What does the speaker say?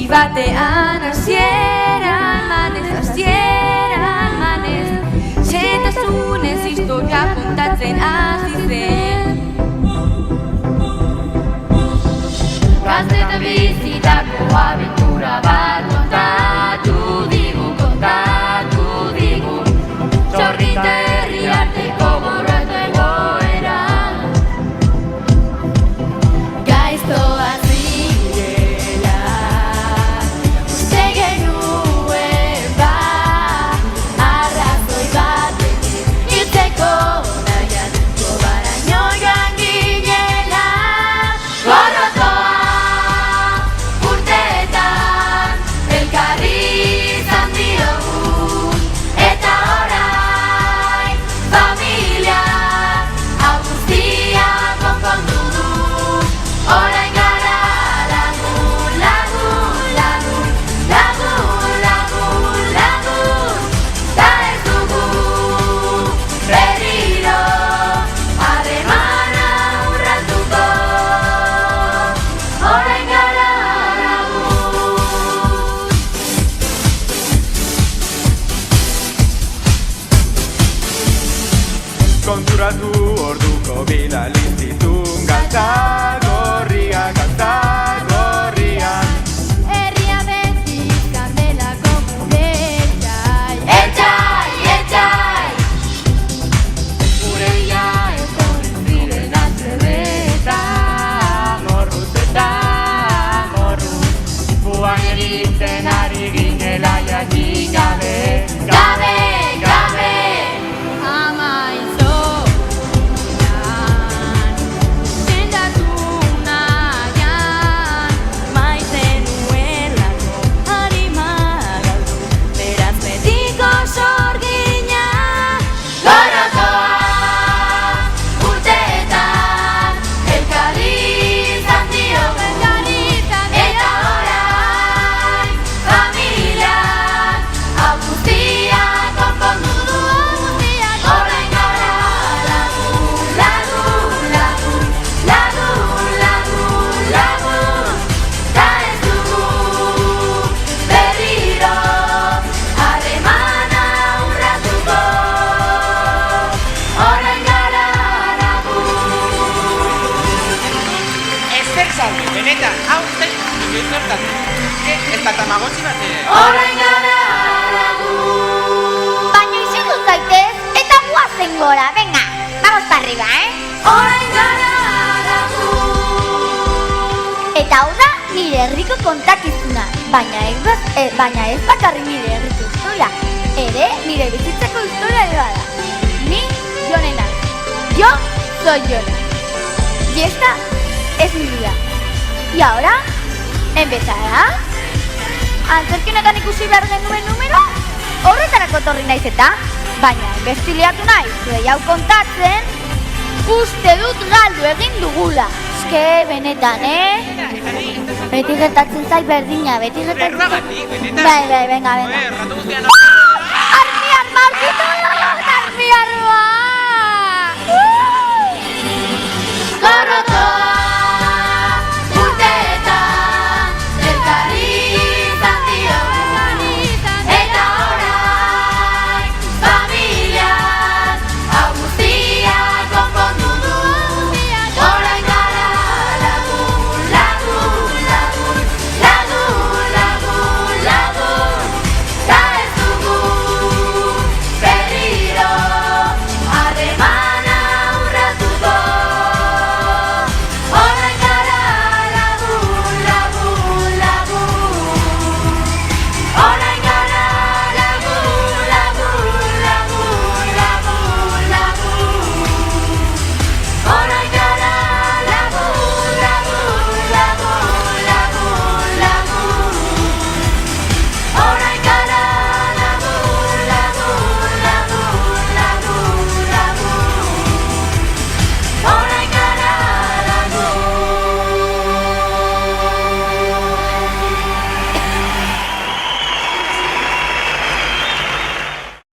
batean hasiera emanez xetasunez historia kontatzen hasi zen. Gaztetan bizitako abentura bat kontatu digu Txorrita herriarteko borratu egoera. Gaiztoa zirela uste genuen arrazoi batekin hiltzeko nahian gobaraino joan ginela. Gorrotoa urteetan elkarri izan diogun eta orain familia hau guztia konpondu du. Orain gara lagun ta ez dugu berriro harremana urratuko. Orain gara lagun. Konturatu orduko bilalizitun gazta gorrian Herria beti kandelako gure etxai Gure bila etorri ziren atzerreta Morruz Buan eritzen ari ginela jakin gabe ama izolan sendatu nahian maite nuelako harima galdu beraz betiko sorgina. Gorrotoa urteetan elkarri izan diogun eta orain familia hau guztia konpondu du. Orain gara lagun ta ez dugu berriro harremana urratuko. Orain gara lagun. Ezer zaude, benetan, hau zen, inoiz gertatu. Ez da tamagotzi bat Orain gara lagun. Baina isildu zaitez eta guazen gora, venga, vamos para arriba, Orain gara lagun. Eta hau da nire herriko kontakizuna, baina ez bakarri nire herriko historia, ere nire bizitzeko historia ere bada. Ni Jonena, yo soy Jona, y esta es mi vida. Y ahora, empezará? Antzerkinetan ikusi behar genuen numero? Horretarako etorri naiz eta, baina bestiliatu nahi, zuei hau kontatzen, uste dut galdu egin dugula. Eske, benetan, Beti gertatzen zait berdina, beti gertatzen zait. Berragatik, benetan. Bai, venga. Ratu guztian Armiar, maldito Armiar, ba! Gorrotoa